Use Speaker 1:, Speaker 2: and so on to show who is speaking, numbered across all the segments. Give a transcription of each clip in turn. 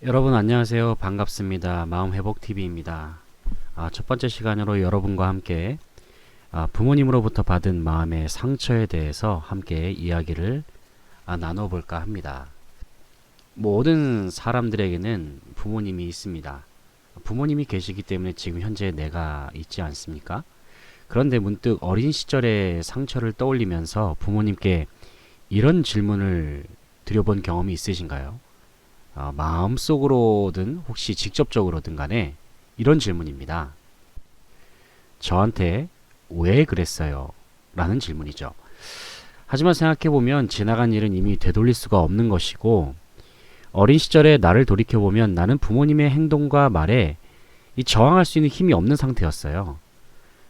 Speaker 1: 여러분 안녕하세요. 반갑습니다. 마음회복TV입니다. 첫 번째 시간으로 여러분과 함께 부모님으로부터 받은 마음의 상처에 대해서 함께 이야기를 나눠볼까 합니다. 모든 사람들에게는 부모님이 있습니다. 부모님이 계시기 때문에 지금 현재 내가 있지 않습니까? 그런데 문득 어린 시절의 상처를 떠올리면서 부모님께 이런 질문을 드려본 경험이 있으신가요? 마음속으로든 혹시 직접적으로든 간에 이런 질문입니다. 저한테 왜 그랬어요? 라는 질문이죠. 하지만 생각해보면 지나간 일은 이미 되돌릴 수가 없는 것이고, 어린 시절에 나를 돌이켜보면 나는 부모님의 행동과 말에 저항할 수 있는 힘이 없는 상태였어요.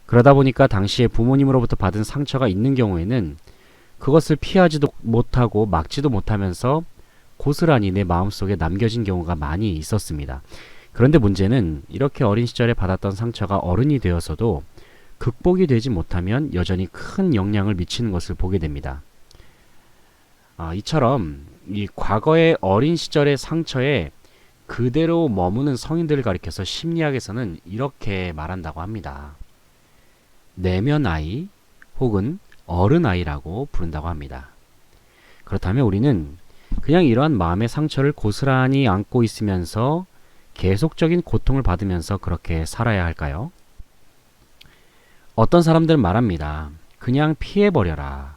Speaker 1: 그러다 보니까 당시에 부모님으로부터 받은 상처가 있는 경우에는 그것을 피하지도 못하고 막지도 못하면서 고스란히 내 마음속에 남겨진 경우가 많이 있었습니다. 그런데 문제는 이렇게 어린 시절에 받았던 상처가 어른이 되어서도 극복이 되지 못하면 여전히 큰 영향을 미치는 것을 보게 됩니다. 이처럼 이 과거의 어린 시절의 상처에 그대로 머무는 성인들을 가리켜서 심리학에서는 이렇게 말한다고 합니다. 내면 아이 혹은 어른 아이라고 부른다고 합니다. 그렇다면 우리는 그냥 이러한 마음의 상처를 고스란히 안고 있으면서 계속적인 고통을 받으면서 그렇게 살아야 할까요? 어떤 사람들은 말합니다. 그냥 피해버려라.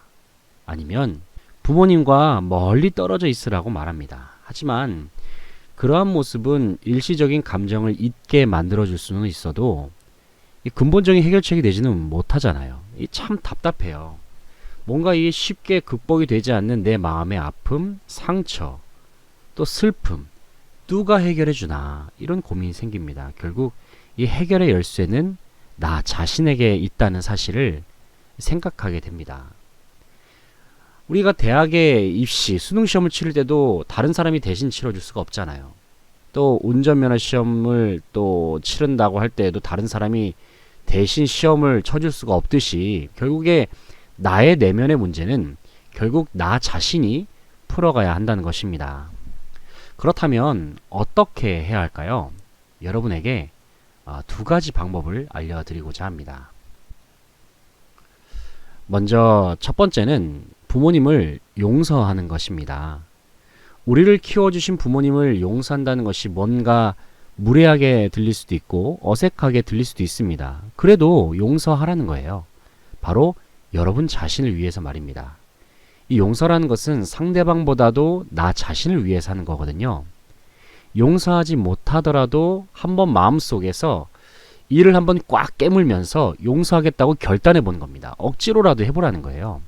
Speaker 1: 아니면 부모님과 멀리 떨어져 있으라고 말합니다. 하지만 그러한 모습은 일시적인 감정을 잊게 만들어줄 수는 있어도 이 근본적인 해결책이 되지는 못하잖아요. 참 답답해요. 뭔가 이게 쉽게 극복이 되지 않는 내 마음의 아픔, 상처, 또 슬픔, 누가 해결해 주나 이런 고민이 생깁니다. 결국 이 해결의 열쇠는 나 자신에게 있다는 사실을 생각하게 됩니다. 우리가 대학에 입시, 수능 시험을 치를 때도 다른 사람이 대신 치러줄 수가 없잖아요. 또 운전면허 시험을 또 치른다고 할 때에도 다른 사람이 대신 시험을 쳐줄 수가 없듯이 결국에 나의 내면의 문제는 결국 나 자신이 풀어가야 한다는 것입니다. 그렇다면 어떻게 해야 할까요? 여러분에게 두 가지 방법을 알려드리고자 합니다. 먼저 첫 번째는 부모님을 용서하는 것입니다. 우리를 키워주신 부모님을 용서한다는 것이 뭔가 무례하게 들릴 수도 있고 어색하게 들릴 수도 있습니다. 그래도 용서하라는 거예요. 바로 여러분 자신을 위해서 말입니다. 이 용서라는 것은 상대방보다도 나 자신을 위해서 하는 거거든요. 용서하지 못하더라도 한번 마음속에서 이를 한번 꽉 깨물면서 용서하겠다고 결단해 보는 겁니다. 억지로라도 해보라는 거예요.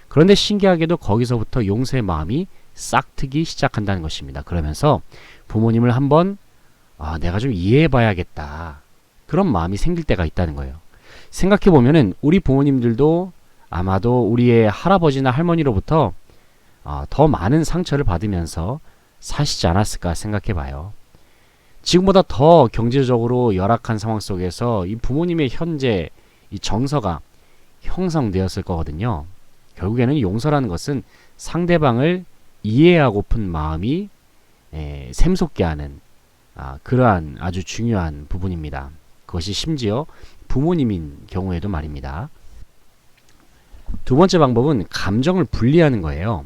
Speaker 1: 그런데 신기하게도 거기서부터 용서의 마음이 싹트기 시작한다는 것입니다. 그러면서 부모님을 한번 내가 좀 이해해 봐야겠다. 그런 마음이 생길 때가 있다는 거예요. 생각해보면은 우리 부모님들도 아마도 우리의 할아버지나 할머니로부터 더 많은 상처를 받으면서 사시지 않았을까 생각해봐요. 지금보다 더 경제적으로 열악한 상황 속에서 이 부모님의 현재 이 정서가 형성되었을 거거든요. 결국에는 용서라는 것은 상대방을 이해하고픈 마음이 샘솟게 하는 그러한 아주 중요한 부분입니다. 그것이 심지어 부모님인 경우에도 말입니다. 두 번째 방법은 감정을 분리하는 거예요.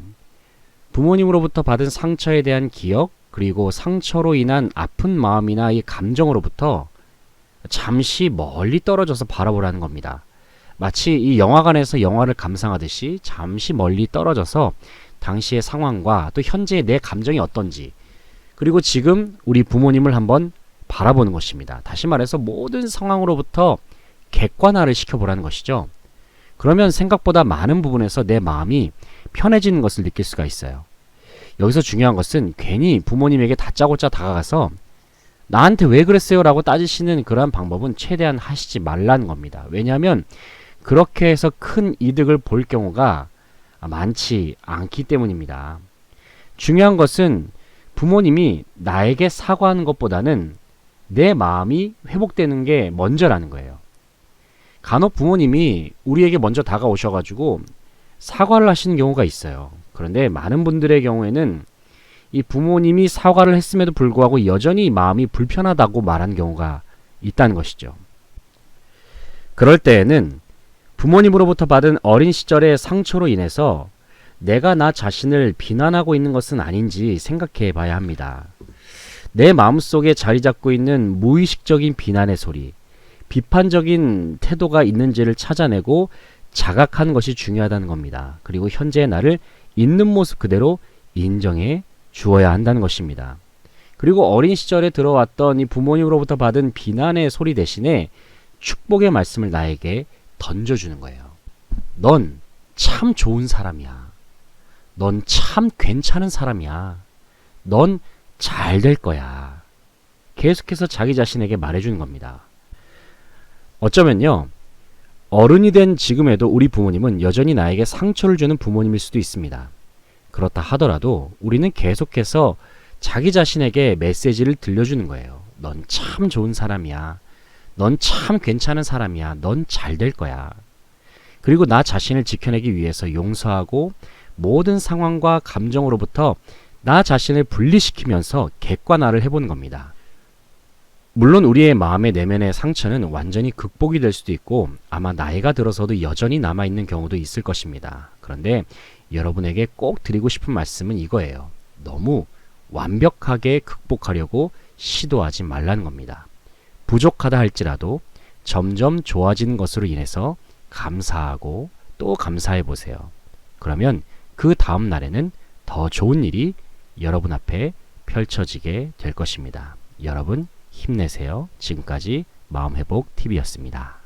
Speaker 1: 부모님으로부터 받은 상처에 대한 기억, 그리고 상처로 인한 아픈 마음이나 이 감정으로부터 잠시 멀리 떨어져서 바라보라는 겁니다. 마치 이 영화관에서 영화를 감상하듯이 잠시 멀리 떨어져서 당시의 상황과 또 현재의 내 감정이 어떤지, 그리고 지금 우리 부모님을 한번 바라보는 것입니다. 다시 말해서 모든 상황으로부터 객관화를 시켜보라는 것이죠. 그러면 생각보다 많은 부분에서 내 마음이 편해지는 것을 느낄 수가 있어요. 여기서 중요한 것은 괜히 부모님에게 다짜고짜 다가가서 나한테 왜 그랬어요? 라고 따지시는 그러한 방법은 최대한 하시지 말라는 겁니다. 왜냐하면 그렇게 해서 큰 이득을 볼 경우가 많지 않기 때문입니다. 중요한 것은 부모님이 나에게 사과하는 것보다는 내 마음이 회복되는 게 먼저라는 거예요. 간혹 부모님이 우리에게 먼저 다가오셔가지고 사과를 하시는 경우가 있어요. 그런데 많은 분들의 경우에는 이 부모님이 사과를 했음에도 불구하고 여전히 마음이 불편하다고 말한 경우가 있다는 것이죠. 그럴 때에는 부모님으로부터 받은 어린 시절의 상처로 인해서 내가 나 자신을 비난하고 있는 것은 아닌지 생각해 봐야 합니다. 내 마음속에 자리 잡고 있는 무의식적인 비난의 소리, 비판적인 태도가 있는지를 찾아내고 자각하는 것이 중요하다는 겁니다. 그리고 현재의 나를 있는 모습 그대로 인정해 주어야 한다는 것입니다. 그리고 어린 시절에 들어왔던 이 부모님으로부터 받은 비난의 소리 대신에 축복의 말씀을 나에게 던져주는 거예요. 넌 참 좋은 사람이야. 넌 참 괜찮은 사람이야. 넌 잘 될 거야. 계속해서 자기 자신에게 말해주는 겁니다. 어쩌면요, 어른이 된 지금에도 우리 부모님은 여전히 나에게 상처를 주는 부모님일 수도 있습니다. 그렇다 하더라도 우리는 계속해서 자기 자신에게 메시지를 들려주는 거예요. 넌 참 좋은 사람이야. 넌 참 괜찮은 사람이야. 넌 잘 될 거야. 그리고 나 자신을 지켜내기 위해서 용서하고 모든 상황과 감정으로부터 나 자신을 분리시키면서 객관화를 해보는 겁니다. 물론 우리의 마음의 내면의 상처는 완전히 극복이 될 수도 있고 아마 나이가 들어서도 여전히 남아있는 경우도 있을 것입니다. 그런데 여러분에게 꼭 드리고 싶은 말씀은 이거예요. 너무 완벽하게 극복하려고 시도하지 말라는 겁니다. 부족하다 할지라도 점점 좋아지는 것으로 인해서 감사하고 또 감사해 보세요. 그러면 그 다음 날에는 더 좋은 일이 여러분 앞에 펼쳐지게 될 것입니다. 여러분 힘내세요. 지금까지 마음회복TV였습니다.